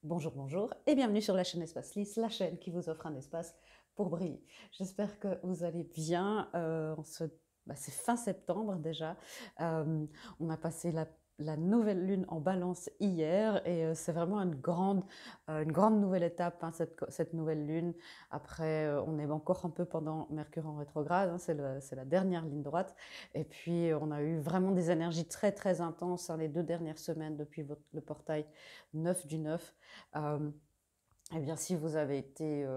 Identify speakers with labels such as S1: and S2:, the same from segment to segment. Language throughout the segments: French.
S1: Bonjour, bonjour et bienvenue sur la chaîne Espace Lys, la chaîne qui vous offre un espace pour briller. J'espère que vous allez bien. C'est fin septembre déjà. Euh, on a passé la nouvelle lune en balance hier et c'est vraiment une grande nouvelle étape, hein, cette nouvelle lune. Après, on est encore un peu pendant Mercure en rétrograde, hein, c'est la dernière ligne droite. Et puis, on a eu vraiment des énergies très très intenses, hein, les 2 dernières semaines depuis le portail 9 du 9. Euh, eh bien, si vous avez été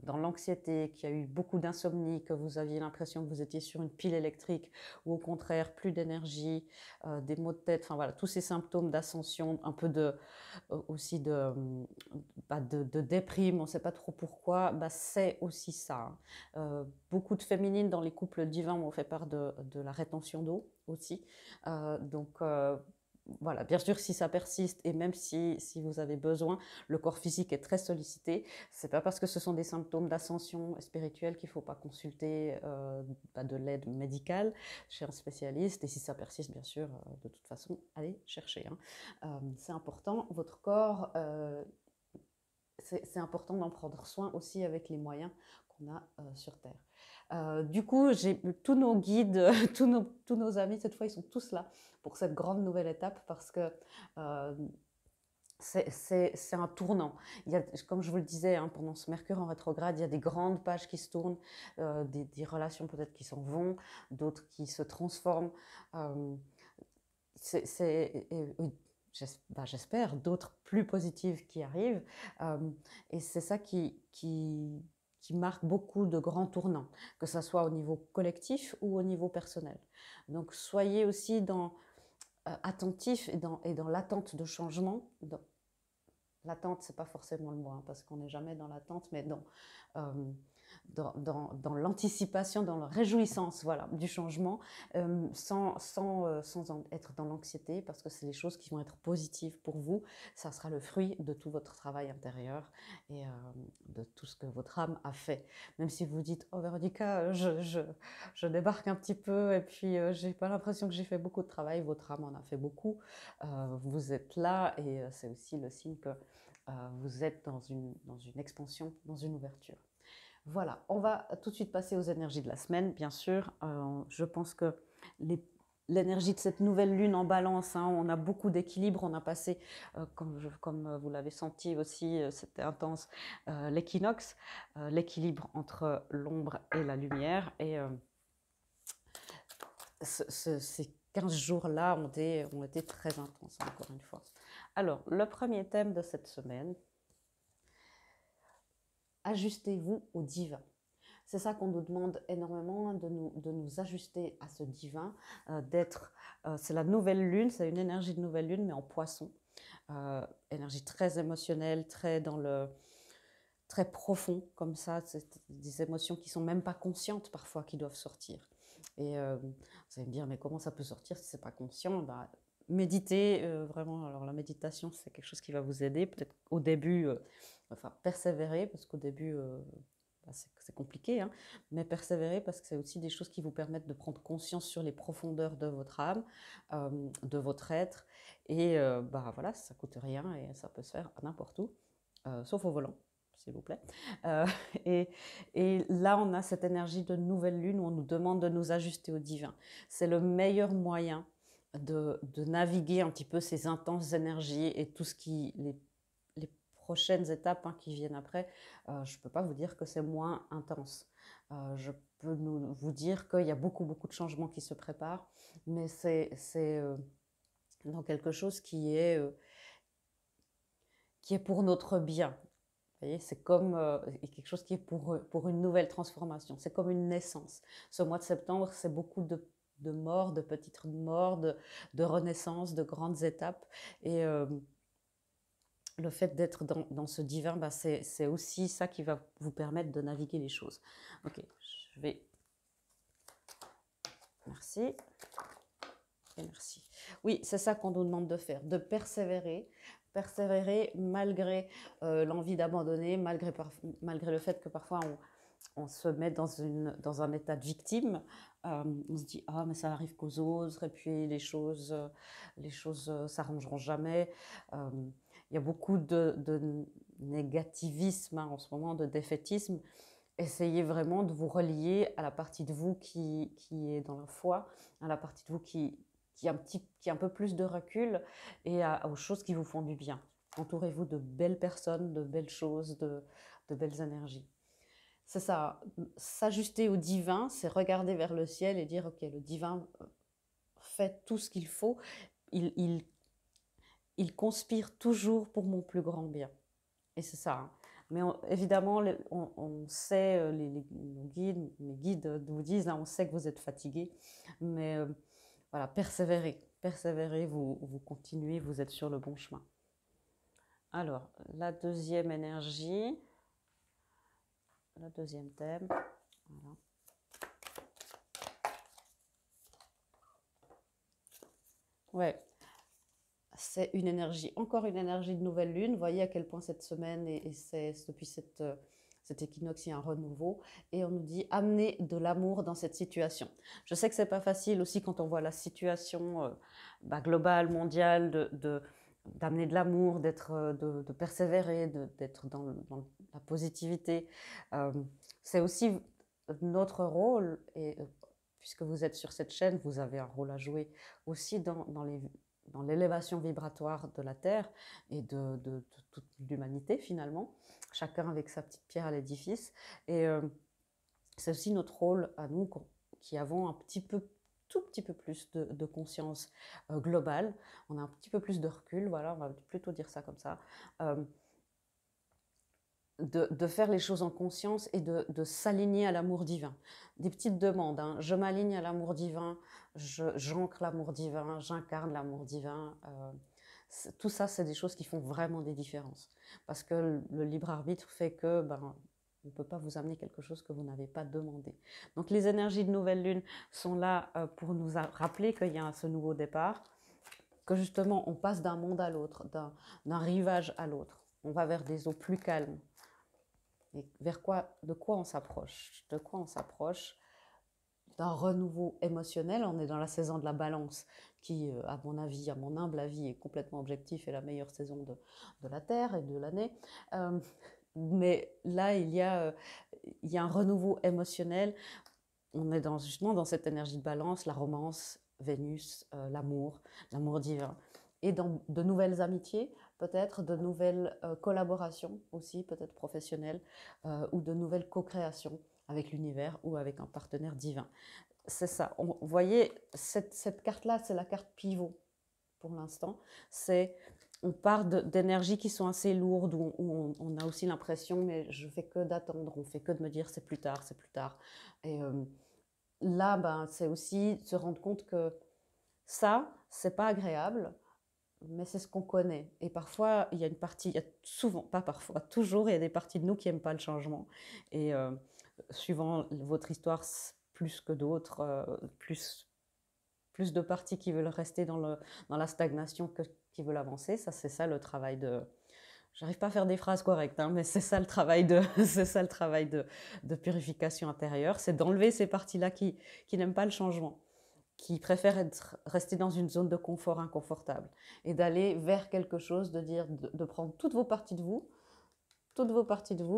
S1: dans l'anxiété, qu'il y a eu beaucoup d'insomnie, que vous aviez l'impression que vous étiez sur une pile électrique, ou au contraire, plus d'énergie, des maux de tête, enfin voilà, tous ces symptômes d'ascension, un peu aussi de déprime, on ne sait pas trop pourquoi, bah, c'est aussi ça, hein. Beaucoup de féminines dans les couples divins m'ont fait part de la rétention d'eau aussi. Donc, voilà, bien sûr, si ça persiste et même si vous avez besoin, le corps physique est très sollicité. C'est pas parce que ce sont des symptômes d'ascension spirituelle qu'il ne faut pas consulter de l'aide médicale chez un spécialiste. Et si ça persiste, bien sûr, de toute façon, allez chercher, hein. C'est important. Votre corps, c'est important d'en prendre soin aussi avec les moyens qu'on a sur Terre. Du coup, j'ai tous nos guides, tous nos amis, cette fois, ils sont tous là pour cette grande nouvelle étape parce que euh, c'est un tournant. Il y a, comme je vous le disais, hein, pendant ce Mercure en rétrograde, il y a des grandes pages qui se tournent, des relations peut-être qui s'en vont, d'autres qui se transforment. Euh, oui, j'espère, d'autres plus positives qui arrivent. Euh, et c'est ça qui marque beaucoup de grands tournants, que ce soit au niveau collectif ou au niveau personnel. Donc soyez aussi attentifs et dans l'attente de changement. L'attente, c'est pas forcément le mot, hein, parce qu'on n'est jamais dans l'attente, mais euh, dans l'anticipation, dans la réjouissance, voilà, du changement, sans être dans l'anxiété, parce que c'est des choses qui vont être positives pour vous. Ça sera le fruit de tout votre travail intérieur et de tout ce que votre âme a fait. Même si vous dites, oh Véronica, je débarque un petit peu et puis j'ai pas l'impression que j'ai fait beaucoup de travail, votre âme en a fait beaucoup. Vous êtes là et c'est aussi le signe que vous êtes dans une expansion, dans une ouverture. Voilà, on va tout de suite passer aux énergies de la semaine, bien sûr. Je pense que l'énergie de cette nouvelle lune en balance, hein, on a beaucoup d'équilibre, on a passé, comme vous l'avez senti aussi, c'était intense, l'équinoxe, l'équilibre entre l'ombre et la lumière. Et ces 15 jours-là ont été très intenses, encore une fois. Alors, le premier thème de cette semaine, ajustez-vous au divin. C'est ça qu'on nous demande énormément, hein, de nous ajuster à ce divin, c'est la nouvelle lune, c'est une énergie de nouvelle lune, mais en poisson. Énergie très émotionnelle, très profond, comme ça, c'est des émotions qui sont même pas conscientes parfois qui doivent sortir. Et vous allez me dire, mais comment ça peut sortir si c'est pas conscient? Bah, méditer, vraiment, alors la méditation, c'est quelque chose qui va vous aider, peut-être au début, enfin persévérer, parce qu'au début, c'est compliqué, hein, mais persévérer parce que c'est aussi des choses qui vous permettent de prendre conscience sur les profondeurs de votre âme, de votre être, et voilà, ça coûte rien et ça peut se faire n'importe où, sauf au volant, s'il vous plaît. Euh, et, et là, on a cette énergie de nouvelle lune où on nous demande de nous ajuster au divin. C'est le meilleur moyen de naviguer un petit peu ces intenses énergies et tout ce les prochaines étapes, hein, qui viennent après. Je ne peux pas vous dire que c'est moins intense. Je peux vous dire qu'il y a beaucoup, beaucoup de changements qui se préparent, mais c'est dans quelque chose qui est pour notre bien. Vous voyez, c'est comme quelque chose qui est pour une nouvelle transformation. C'est comme une naissance. Ce mois de septembre, c'est beaucoup de morts, de petites morts, de renaissances, de grandes étapes. Et le fait d'être dans ce divin, bah, c'est aussi ça qui va vous permettre de naviguer les choses. Ok, je vais... Merci. Et merci. Oui, c'est ça qu'on nous demande de faire, de persévérer. Persévérer malgré l'envie d'abandonner, malgré le fait que parfois on se met dans un état de victime. On se dit, ah, mais ça arrive qu'aux autres, et puis les choses s'arrangeront jamais. il y a beaucoup de négativisme hein, en ce moment, de défaitisme. Essayez vraiment de vous relier à la partie de vous qui est dans la foi, à la partie de vous qui a un peu plus de recul et aux choses qui vous font du bien. Entourez-vous de belles personnes, de belles choses, de belles énergies. C'est ça, s'ajuster au divin, c'est regarder vers le ciel et dire, ok, le divin fait tout ce qu'il faut, il, il, il conspire toujours pour mon plus grand bien. Et c'est ça. Hein. Mais évidemment, on sait, nos guides, mes guides vous disent, hein, on sait que vous êtes fatigué, mais voilà, persévérez, persévérez, vous continuez, vous êtes sur le bon chemin. Alors, la deuxième énergie, le deuxième thème, voilà. Ouais, c'est une énergie, encore une énergie de nouvelle lune. Vous voyez à quel point cette semaine, et c'est depuis cet équinoxe, il y a un renouveau. Et on nous dit amener de l'amour dans cette situation. Je sais que c'est pas facile aussi quand on voit la situation globale, mondiale, d'amener de l'amour, de persévérer, d'être dans la positivité. C'est aussi notre rôle, et puisque vous êtes sur cette chaîne, vous avez un rôle à jouer aussi dans l'élévation vibratoire de la Terre et de toute l'humanité finalement, chacun avec sa petite pierre à l'édifice. Et c'est aussi notre rôle à nous qui avons tout petit peu plus de conscience globale, on a un petit peu plus de recul, voilà, on va plutôt dire ça comme ça, de faire les choses en conscience et de s'aligner à l'amour divin. Des petites demandes, hein. Je m'aligne à l'amour divin, j'ancre l'amour divin, j'incarne l'amour divin. Tout ça, c'est des choses qui font vraiment des différences. Parce que le libre arbitre fait que on ne peut pas vous amener quelque chose que vous n'avez pas demandé. Donc les énergies de nouvelle lune sont là pour nous rappeler qu'il y a ce nouveau départ, que justement on passe d'un monde à l'autre, d'un rivage à l'autre. On va vers des eaux plus calmes. Et de quoi on s'approche? De quoi on s'approche? D'un renouveau émotionnel. On est dans la saison de la balance qui, à mon avis, à mon humble avis, est complètement objectif et la meilleure saison de la Terre et de l'année. Mais là, il y a un renouveau émotionnel. On est justement dans cette énergie de balance, la romance, Vénus, l'amour divin. Et dans de nouvelles amitiés, peut-être de nouvelles collaborations aussi, peut-être professionnelles, ou de nouvelles co-créations avec l'univers ou avec un partenaire divin. C'est ça. Vous voyez, cette carte-là, c'est la carte pivot pour l'instant. On part d'énergies qui sont assez lourdes, où on a aussi l'impression, mais je fais que d'attendre, on fait que de me dire c'est plus tard, c'est plus tard. Et là, c'est aussi se rendre compte que ça, c'est pas agréable, mais c'est ce qu'on connaît. Et parfois, il y a une partie, il y a souvent, pas parfois, toujours, il y a des parties de nous qui n'aiment pas le changement. Et suivant votre histoire, plus que d'autres, plus de parties qui veulent rester dans la stagnation que qui veulent avancer. Ça, c'est ça le travail de... J'arrive pas à faire des phrases correctes, hein, mais c'est ça le travail c'est ça le travail de purification intérieure, c'est d'enlever ces parties-là qui n'aiment pas le changement, qui préfèrent rester dans une zone de confort inconfortable et d'aller vers quelque chose, de prendre toutes vos parties de vous,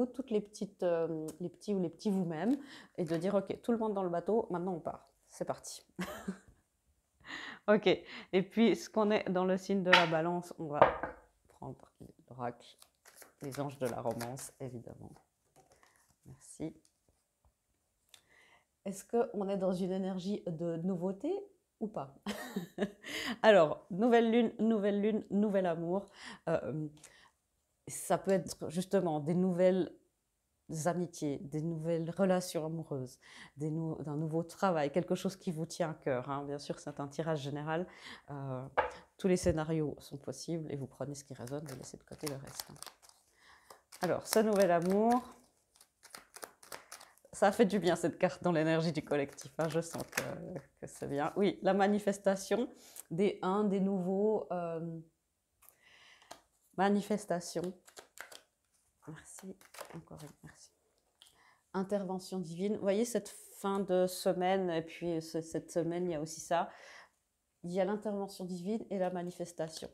S1: toutes les petites, les petits ou les petits vous-même, et de dire ok, tout le monde dans le bateau, maintenant on part, c'est parti. Ok, et puis ce qu'on est dans le signe de la balance, on va prendre l'oracle, les anges de la romance, évidemment. Merci. Est-ce qu'on est dans une énergie de nouveauté ou pas? Alors, nouvelle lune, nouvel amour. Ça peut être justement des nouvelles amitiés, des nouvelles relations amoureuses, d'un nouveau travail, quelque chose qui vous tient à cœur. Hein. Bien sûr, c'est un tirage général. Tous les scénarios sont possibles et vous prenez ce qui résonne, vous laissez de côté le reste. Alors, ce nouvel amour, ça fait du bien cette carte dans l'énergie du collectif. Hein. Je sens que c'est bien. Oui, la manifestation des nouveaux manifestations. Merci, encore une merci. Intervention divine. Vous voyez cette fin de semaine, et puis cette semaine, il y a aussi ça. Il y a l'intervention divine et la manifestation.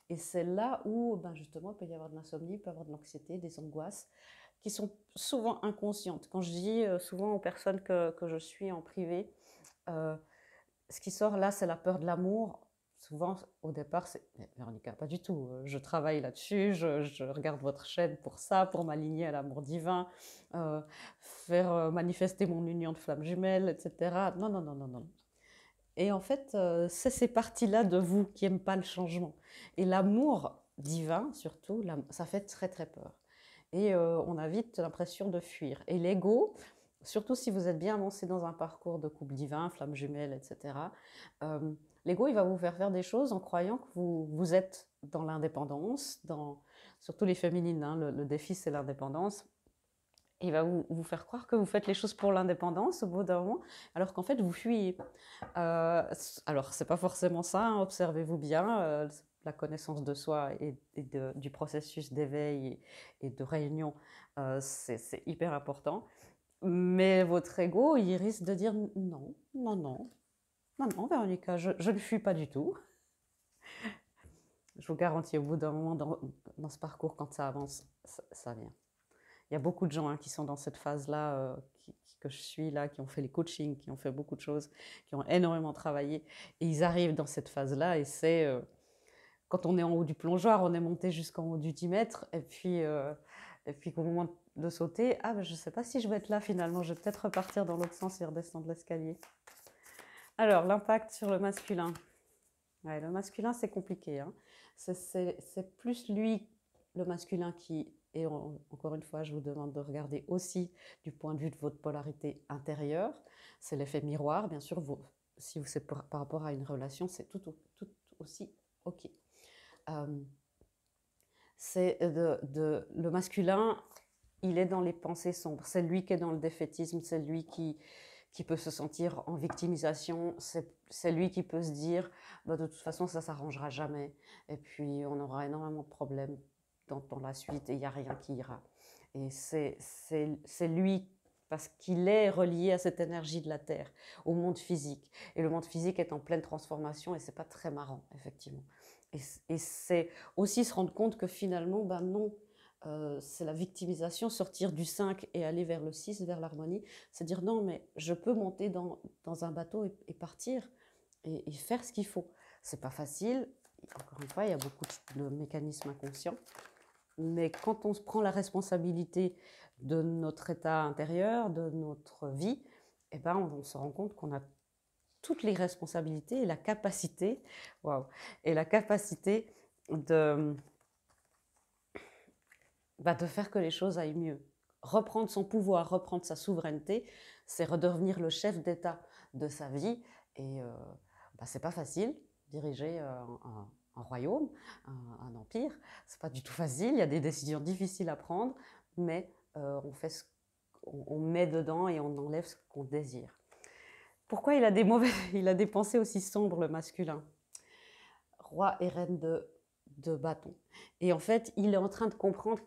S1: Et c'est là où, ben justement, il peut y avoir de l'insomnie, il peut y avoir de l'anxiété, des angoisses, qui sont souvent inconscientes. Quand je dis souvent aux personnes que je suis en privé, euh, ce qui sort là, c'est la peur de l'amour. Souvent, au départ, c'est mais Véronica, pas du tout. Je travaille là-dessus, je regarde votre chaîne pour ça, pour m'aligner à l'amour divin, euh, faire manifester mon union de flammes jumelles, etc. Non, non, non, non, non. Et en fait, c'est ces parties-là de vous qui n'aiment pas le changement. Et l'amour divin, surtout, ça fait très, très peur. Et on a vite l'impression de fuir. Et l'ego, surtout si vous êtes bien avancé dans un parcours de couple divin, flamme jumelle, etc., euh, l'ego, il va vous faire des choses en croyant que vous êtes dans l'indépendance, surtout les féminines, hein, le défi, c'est l'indépendance. Il va vous faire croire que vous faites les choses pour l'indépendance au bout d'un moment, alors qu'en fait, vous fuyez. Euh, alors, c'est pas forcément ça, hein, observez-vous bien. La connaissance de soi du processus d'éveil et de réunion, c'est hyper important. Mais votre ego, il risque de dire non, non, non, non, non, Véronica, je ne fuis pas du tout. Je vous garantis, au bout d'un moment, dans ce parcours, quand ça avance, ça vient. Il y a beaucoup de gens hein, qui sont dans cette phase-là, que je suis là, qui ont fait les coachings, qui ont fait beaucoup de choses, qui ont énormément travaillé. Et ils arrivent dans cette phase-là et c'est quand on est en haut du plongeoir, on est monté jusqu'en haut du 10 mètres. Et puis qu'au moment de sauter, ah ben, je ne sais pas si je vais être là finalement, je vais peut-être repartir dans l'autre sens et redescendre l'escalier. Alors, l'impact sur le masculin. Ouais, le masculin, c'est compliqué. Hein. C'est plus lui, le masculin, qui, et encore une fois, je vous demande de regarder aussi du point de vue de votre polarité intérieure. C'est l'effet miroir, bien sûr. Si c'est par rapport à une relation, c'est tout aussi OK. Le masculin, il est dans les pensées sombres. C'est lui qui est dans le défaitisme, c'est lui qui peut se sentir en victimisation, c'est lui qui peut se dire bah, de toute façon ça ne s'arrangera jamais et puis on aura énormément de problèmes dans la suite et il n'y a rien qui ira. Et c'est lui parce qu'il est relié à cette énergie de la Terre, au monde physique. Et le monde physique est en pleine transformation et c'est pas très marrant, effectivement. Et c'est aussi se rendre compte que finalement, ben non, c'est la victimisation, sortir du 5 et aller vers le 6, vers l'harmonie. C'est dire non, mais je peux monter dans un bateau et partir et faire ce qu'il faut. C'est pas facile. Encore une fois, il y a beaucoup de mécanismes inconscients. Mais quand on se prend la responsabilité de notre état intérieur, de notre vie, eh ben on se rend compte qu'on a toutes les responsabilités et la capacité, waouh, et la capacité de faire que les choses aillent mieux. Reprendre son pouvoir, reprendre sa souveraineté, c'est redevenir le chef d'État de sa vie. Et c'est pas facile, diriger un royaume, un empire. C'est pas du tout facile, il y a des décisions difficiles à prendre, mais on met dedans et on enlève ce qu'on désire. Pourquoi il a des pensées aussi sombres, le masculin? Roi et reine de bâton. Et en fait, il est en train de comprendre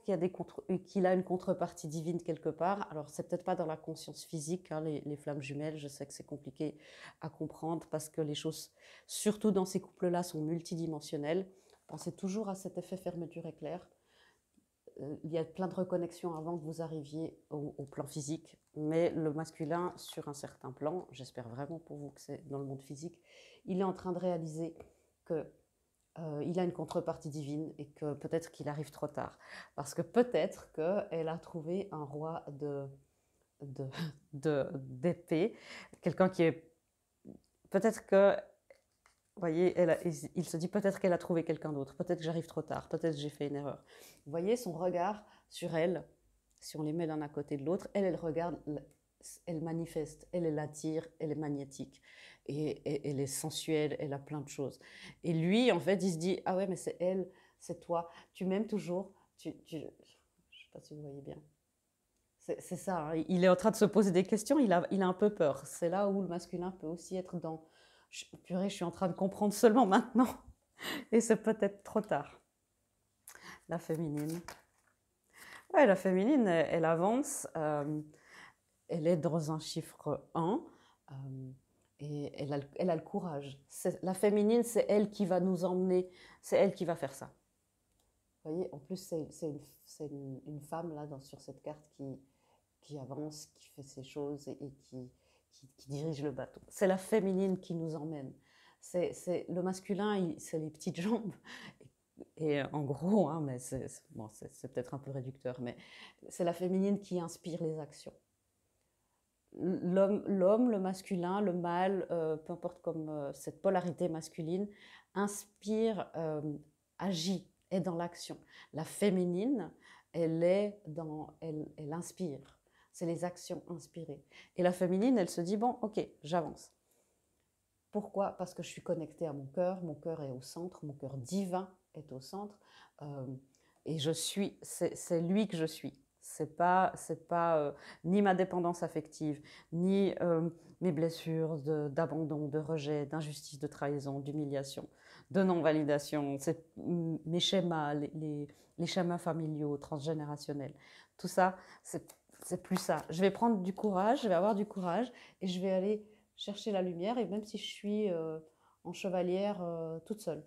S1: qu'il a une contrepartie divine quelque part. Alors, c'est peut-être pas dans la conscience physique, hein, les flammes jumelles, je sais que c'est compliqué à comprendre parce que les choses, surtout dans ces couples-là, sont multidimensionnelles. Pensez toujours à cet effet fermeture-éclair. Il y a plein de reconnexions avant que vous arriviez au plan physique, mais le masculin, sur un certain plan, j'espère vraiment pour vous que c'est dans le monde physique, il est en train de réaliser que il a une contrepartie divine et que peut-être qu'il arrive trop tard. Parce que peut-être qu'elle a trouvé un roi d'épée, quelqu'un qui est... Peut-être que, vous voyez, il se dit peut-être qu'elle a trouvé quelqu'un d'autre, peut-être que j'arrive trop tard, peut-être que j'ai fait une erreur. Vous voyez son regard sur elle, si on les met l'un à côté de l'autre, elle regarde, elle manifeste, elle l'attire, elle est magnétique. Et elle est sensuelle, elle a plein de choses. Et lui, en fait, il se dit, ah ouais, mais c'est elle, c'est toi, tu m'aimes toujours, je ne sais pas si vous voyez bien. C'est ça, hein. Il est en train de se poser des questions, il a un peu peur. C'est là où le masculin peut aussi être dans, purée, je suis en train de comprendre seulement maintenant, et c'est peut-être trop tard. La féminine. Ouais, la féminine, elle avance, elle est dans un chiffre 1, Et elle a le courage. La féminine, c'est elle qui va nous emmener, c'est elle qui va faire ça. Vous voyez, en plus, c'est une femme là sur cette carte qui avance, qui fait ses choses et qui dirige le bateau. C'est la féminine qui nous emmène. Le masculin, c'est les petites jambes. Et en gros, hein, mais bon, c'est peut-être un peu réducteur, mais c'est la féminine qui inspire les actions. L'homme, le masculin, le mâle, peu importe comme cette polarité masculine, inspire, agit, est dans l'action. La féminine, elle inspire. C'est les actions inspirées. Et la féminine, elle se dit, bon, ok, j'avance. Pourquoi? Parce que je suis connectée à mon cœur est au centre, mon cœur divin est au centre, et c'est lui que je suis. C'est pas ni ma dépendance affective, ni mes blessures d'abandon, de rejet, d'injustice, de trahison, d'humiliation, de non-validation, c'est mes schémas, les schémas familiaux, transgénérationnels. Tout ça, c'est plus ça. Je vais prendre du courage, je vais avoir du courage et je vais aller chercher la lumière, et même si je suis en chevalière toute seule.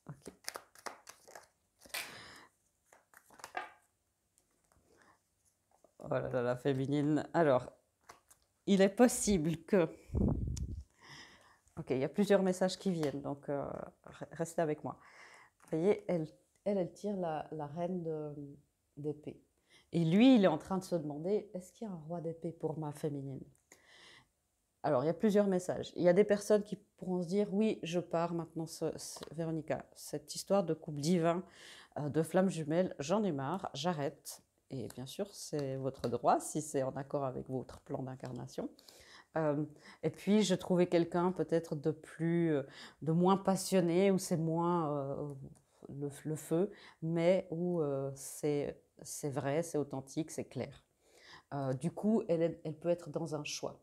S1: Okay. Voilà, la féminine. Alors, il est possible que... Ok, il y a plusieurs messages qui viennent, donc restez avec moi. Vous voyez, elle tire la reine d'épée. Et lui, il est en train de se demander, est-ce qu'il y a un roi d'épée pour ma féminine? Alors, il y a plusieurs messages. Il y a des personnes qui pourront se dire, oui, je pars maintenant, Véronica. Cette histoire de couple divin, de flammes jumelles, j'en ai marre, j'arrête. Et bien sûr, c'est votre droit, si c'est en accord avec votre plan d'incarnation. Et puis, je trouvais quelqu'un peut-être de moins passionné, où c'est moins le feu, mais où c'est vrai, c'est authentique, c'est clair. Du coup, elle peut être dans un choix,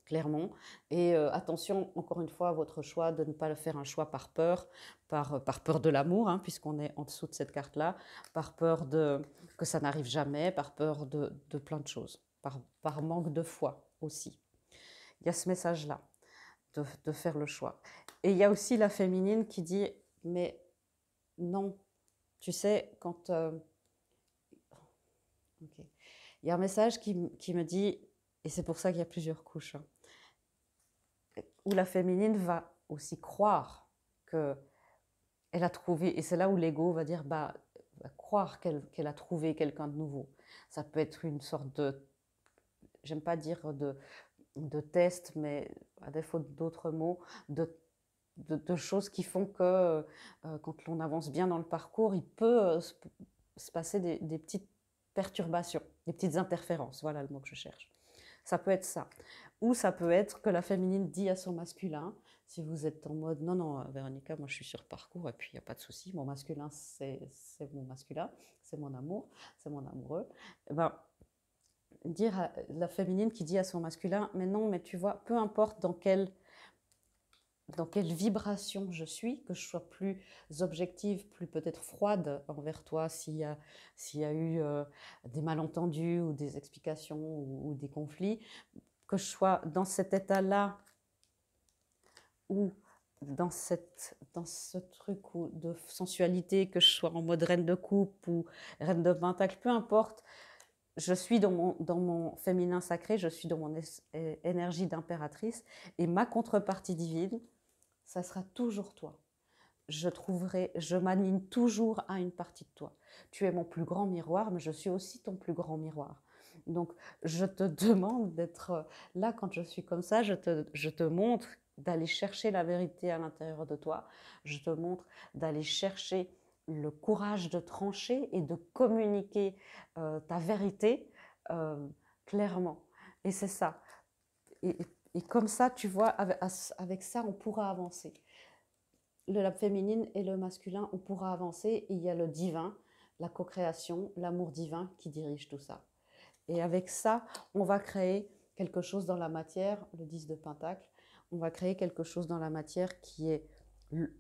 S1: clairement. Et attention, encore une fois, à votre choix de ne pas le faire un choix par peur, par peur de l'amour, hein, puisqu'on est en dessous de cette carte-là, par peur que ça n'arrive jamais, par peur de plein de choses, par manque de foi aussi. Il y a ce message-là, de faire le choix. Et il y a aussi la féminine qui dit, mais non, tu sais, quand... Okay. Il y a un message qui me dit, et c'est pour ça qu'il y a plusieurs couches, hein, où la féminine va aussi croire qu'elle a trouvé, et c'est là où l'ego va dire, va croire qu'elle a trouvé quelqu'un de nouveau. Ça peut être une sorte de, j'aime pas dire de test, mais à défaut d'autres mots, de choses qui font que quand on avance bien dans le parcours, il peut se passer des petites perturbations, des petites interférences, voilà le mot que je cherche. Ça peut être ça. Ou ça peut être que la féminine dit à son masculin, si vous êtes en mode non, non, Véronica, moi je suis sur parcours et puis il n'y a pas de souci, mon masculin c'est mon masculin, c'est mon amour, c'est mon amoureux, et ben, dire à la féminine qui dit à son masculin, mais non, mais tu vois, peu importe dans quelle vibration je suis, que je sois plus objective, plus peut-être froide envers toi s'il y a eu des malentendus ou des explications ou des conflits, que je sois dans cet état-là ou dans ce truc de sensualité, que je sois en mode reine de coupe ou reine de pentacle, peu importe, je suis dans mon féminin sacré, je suis dans mon énergie d'impératrice, et ma contrepartie divine, ça sera toujours toi. Je m'aligne toujours à une partie de toi. Tu es mon plus grand miroir, mais je suis aussi ton plus grand miroir. Donc, je te demande d'être là quand je suis comme ça, je te montre d'aller chercher la vérité à l'intérieur de toi. Je te montre d'aller chercher le courage de trancher et de communiquer ta vérité clairement. Et c'est ça. Et comme ça, tu vois, avec ça, on pourra avancer. La féminine et le masculin, on pourra avancer. Et il y a le divin, la co-création, l'amour divin qui dirige tout ça. Et avec ça, on va créer quelque chose dans la matière, le 10 de Pentacle, on va créer quelque chose dans la matière qui est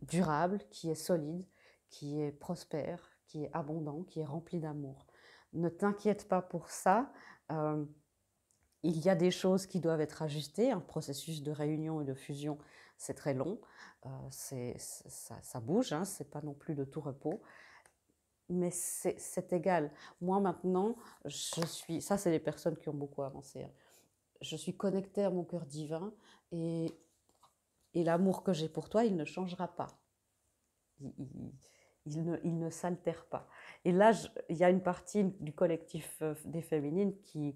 S1: durable, qui est solide, qui est prospère, qui est abondant, qui est rempli d'amour. Ne t'inquiète pas pour ça. Il y a des choses qui doivent être ajustées. Un processus de réunion et de fusion, c'est très long. Ça bouge, hein, c'est pas non plus de tout repos. Mais c'est égal. Moi, maintenant, je suis... Ça, c'est les personnes qui ont beaucoup avancé. Hein. Je suis connectée à mon cœur divin et l'amour que j'ai pour toi, il ne changera pas. Il ne s'altère pas. Et là, il y a une partie du collectif des féminines qui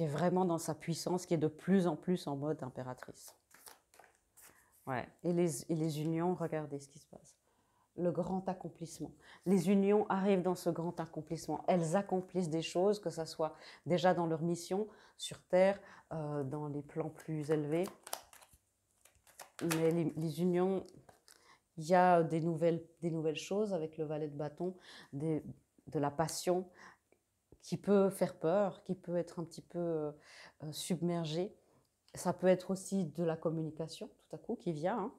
S1: est vraiment dans sa puissance, qui est de plus en plus en mode impératrice. Ouais. Et les unions, regardez ce qui se passe. Le grand accomplissement. Les unions arrivent dans ce grand accomplissement. Elles accomplissent des choses, que ce soit déjà dans leur mission sur Terre, dans les plans plus élevés. Mais les unions, il y a des nouvelles choses avec le valet de bâton, de la passion qui peut faire peur, qui peut être un petit peu submergée. Ça peut être aussi de la communication, tout à coup, qui vient. Hein.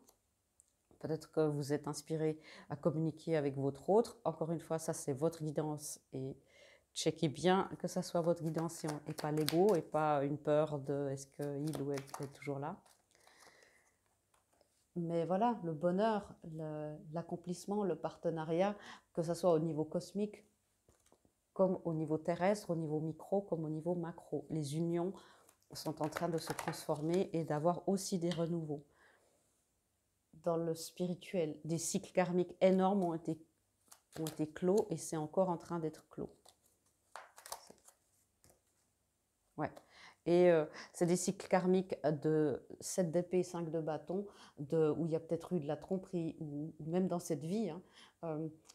S1: Peut-être que vous êtes inspiré à communiquer avec votre autre. Encore une fois, ça, c'est votre guidance. Et checkez bien que ça soit votre guidance et pas l'ego et pas une peur de est-ce qu'il ou elle est toujours là. Mais voilà, le bonheur, l'accomplissement, le partenariat, que ce soit au niveau cosmique, comme au niveau terrestre, au niveau micro, comme au niveau macro. Les unions sont en train de se transformer et d'avoir aussi des renouveaux. Dans le spirituel, des cycles karmiques énormes ont été clos et c'est encore en train d'être clos. Ouais. Et c'est des cycles karmiques de 7 d'épée et 5 de bâton, où il y a peut-être eu de la tromperie, ou même dans cette vie, hein,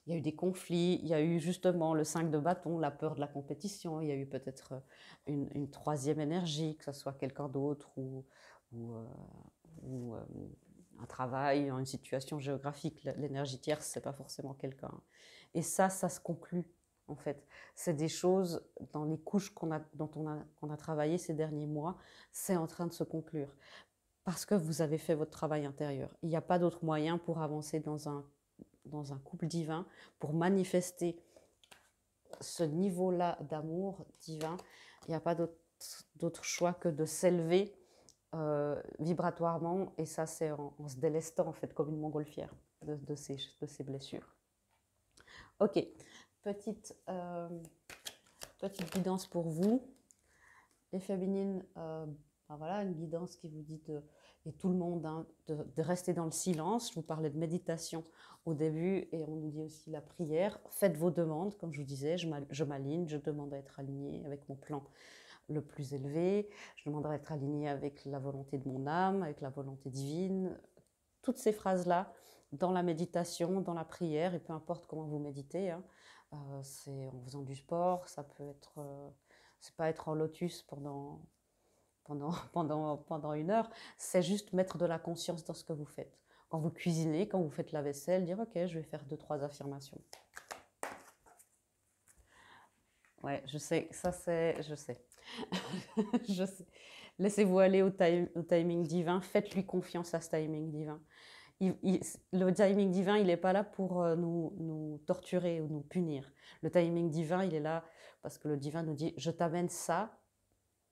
S1: il y a eu des conflits, il y a eu justement le 5 de bâton, la peur de la compétition, il y a eu peut-être une troisième énergie, que ce soit quelqu'un d'autre ou un travail, une situation géographique. L'énergie tierce, c'est pas forcément quelqu'un. Et ça se conclut. En fait, c'est des choses dans les couches qu'on a travaillé ces derniers mois, c'est en train de se conclure parce que vous avez fait votre travail intérieur. Il n'y a pas d'autre moyen pour avancer dans un couple divin, pour manifester ce niveau-là d'amour divin. Il n'y a pas d'autre choix que de s'élever vibratoirement, et ça, c'est en se délestant en fait comme une montgolfière de ces blessures. Ok. Petite guidance pour vous. Les féminines, voilà, une guidance qui vous dit, et tout le monde, hein, de rester dans le silence. Je vous parlais de méditation au début et on nous dit aussi la prière. Faites vos demandes, comme je vous disais, je m'aligne, je demande à être alignée avec mon plan le plus élevé. Je demande à être alignée avec la volonté de mon âme, avec la volonté divine. Toutes ces phrases-là, dans la méditation, dans la prière, et peu importe comment vous méditez, hein, c'est en faisant du sport, ça peut être, c'est pas être en lotus pendant 1 heure, c'est juste mettre de la conscience dans ce que vous faites. Quand vous cuisinez, quand vous faites la vaisselle, dire ok, je vais faire 2-3 affirmations. Ouais, je sais, ça c'est, je sais. Je sais. Laissez-vous aller au timing divin, faites-lui confiance à ce timing divin. Le timing divin, il n'est pas là pour nous torturer ou nous punir. Le timing divin, il est là parce que le divin nous dit, je t'amène ça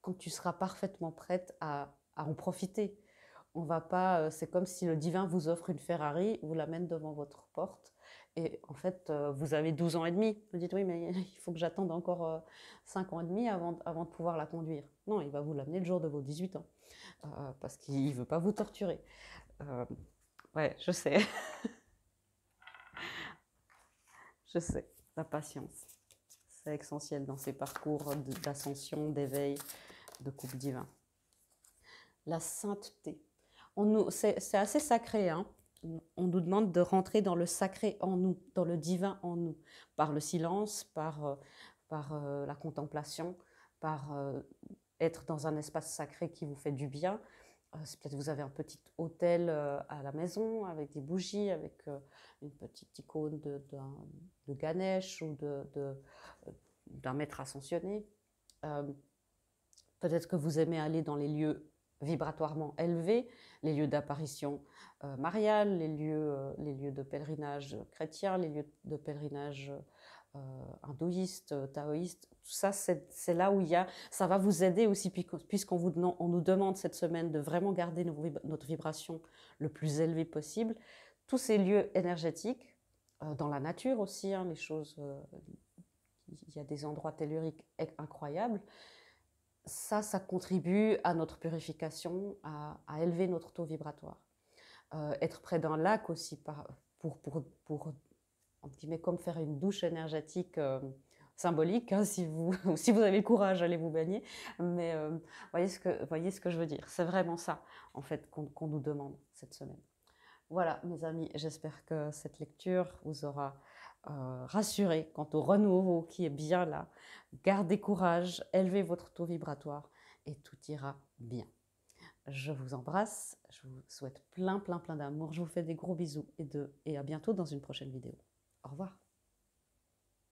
S1: quand tu seras parfaitement prête à en profiter. On va pas, c'est comme si le divin vous offre une Ferrari, vous l'amène devant votre porte, et en fait, vous avez 12 ans et demi. Vous dites, oui, mais il faut que j'attende encore 5 ans et demi avant de pouvoir la conduire. Non, il va vous l'amener le jour de vos 18 ans, parce qu'il ne veut pas vous torturer. Ouais, je sais. Je sais, la patience. C'est essentiel dans ces parcours d'ascension, d'éveil, de couple divin. La sainteté. C'est assez sacré, hein. On nous demande de rentrer dans le sacré en nous, dans le divin en nous, par le silence, par la contemplation, par être dans un espace sacré qui vous fait du bien. Peut-être vous avez un petit autel à la maison avec des bougies, avec une petite icône de Ganesh ou d'un maître ascensionné. Peut-être que vous aimez aller dans les lieux vibratoirement élevés, les lieux d'apparition mariale, les lieux de pèlerinage chrétien, les lieux de pèlerinage hindouiste, taoïste, tout ça, c'est là où ça va vous aider aussi, puisqu'on on nous demande cette semaine de vraiment garder notre vibration le plus élevée possible. Tous ces lieux énergétiques, dans la nature aussi, hein, il y a des endroits telluriques incroyables. Ça contribue à notre purification, à élever notre taux vibratoire. Être près d'un lac aussi, pour entre guillemets, comme faire une douche énergétique symbolique, hein, si vous avez le courage, allez vous baigner. Mais voyez ce que je veux dire. C'est vraiment ça, en fait, qu'on nous demande cette semaine. Voilà, mes amis, j'espère que cette lecture vous aura rassuré quant au renouveau qui est bien là. Gardez courage, élevez votre taux vibratoire et tout ira bien. Je vous embrasse, je vous souhaite plein d'amour. Je vous fais des gros bisous et à bientôt dans une prochaine vidéo. Au revoir.